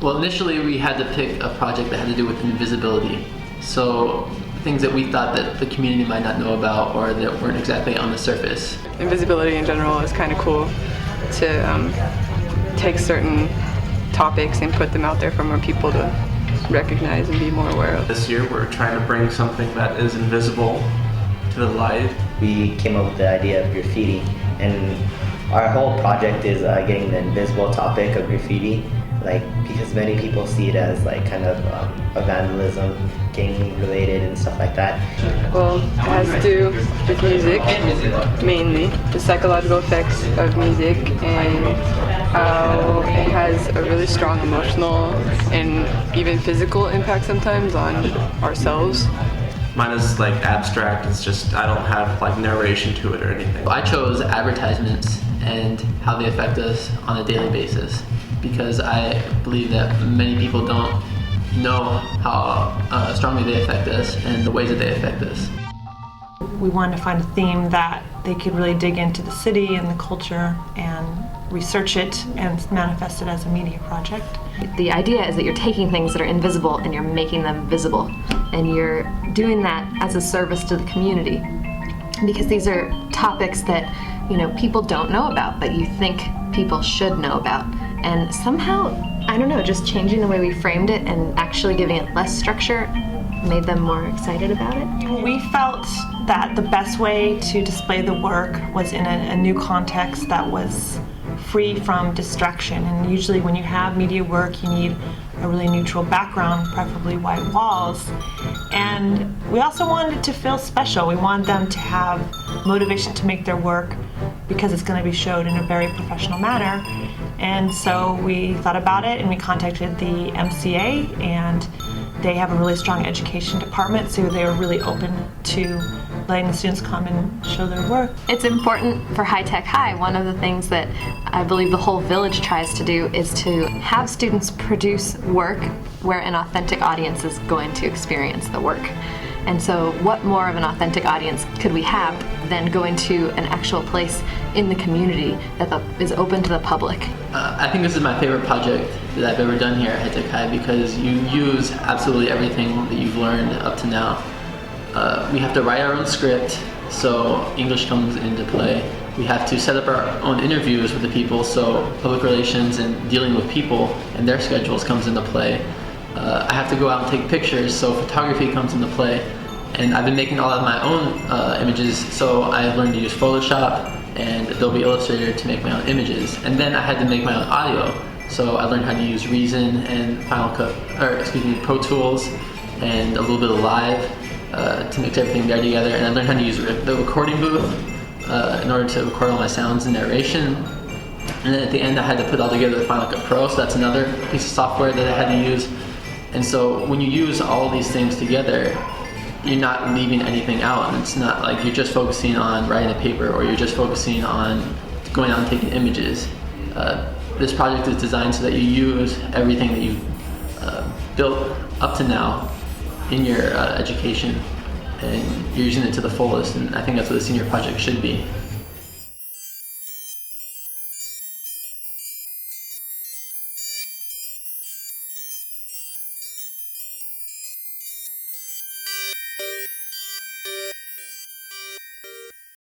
Well, initially we had to pick a project that had to do with invisibility. So things that we thought that the community might not know about or that weren't exactly on the surface. Invisibility in general is kind of cool to take certain topics and put them out there for more people to recognize and be more aware of. This year we're trying to bring something that is invisible to the light. We came up with the idea of graffiti, and our whole project is getting the invisible topic of graffiti, because many people see it as kind of a vandalism, gang related and stuff like that. Well, it has to do with music, mainly the psychological effects of music and how it has a really strong emotional and even physical impact sometimes on ourselves. Mine is abstract. It's just I don't have narration to it or anything. I chose advertisements and how they affect us on a daily basis because I believe that many people don't know how strongly they affect us and the ways that they affect us. We wanted to find a theme that they could really dig into the city and the culture and research it and manifest it as a media project. The idea is that you're taking things that are invisible and you're making them visible, and you're doing that as a service to the community because these are topics that people don't know about but you think people should know about, and somehow, I don't know, just changing the way we framed it and actually giving it less structure made them more excited about it. We felt that the best way to display the work was in a new context that was free from distraction, and usually when you have media work you need a really neutral background, preferably white walls, and we also wanted it to feel special. We wanted them to have motivation to make their work because it's going to be showed in a very professional manner, and so we thought about it and we contacted the MCA, and they have a really strong education department, so they were really open to letting the students come and show their work. It's important for High Tech High. One of the things that I believe the whole village tries to do is to have students produce work where an authentic audience is going to experience the work. And so what more of an authentic audience could we have than going to an actual place in the community that is open to the public? I think this is my favorite project that I've ever done here at High Tech High because you use absolutely everything that you've learned up to now. We have to write our own script, so English comes into play. We have to set up our own interviews with the people, so public relations and dealing with people and their schedules comes into play. I have to go out and take pictures, so photography comes into play. And I've been making all of my own images, so I've learned to use Photoshop and Adobe Illustrator to make my own images. And then I had to make my own audio, so I learned how to use Reason and Pro Tools and a little bit of Live to mix everything there together. And I learned how to use the recording booth in order to record all my sounds and narration. And then at the end I had to put all together with Final Cut Pro, so that's another piece of software that I had to use. And so when you use all these things together, you're not leaving anything out, and it's not like you're just focusing on writing a paper or you're just focusing on going out and taking images. This project is designed so that you use everything that you've built up to now in your education, and you're using it to the fullest, and I think that's what a senior project should be.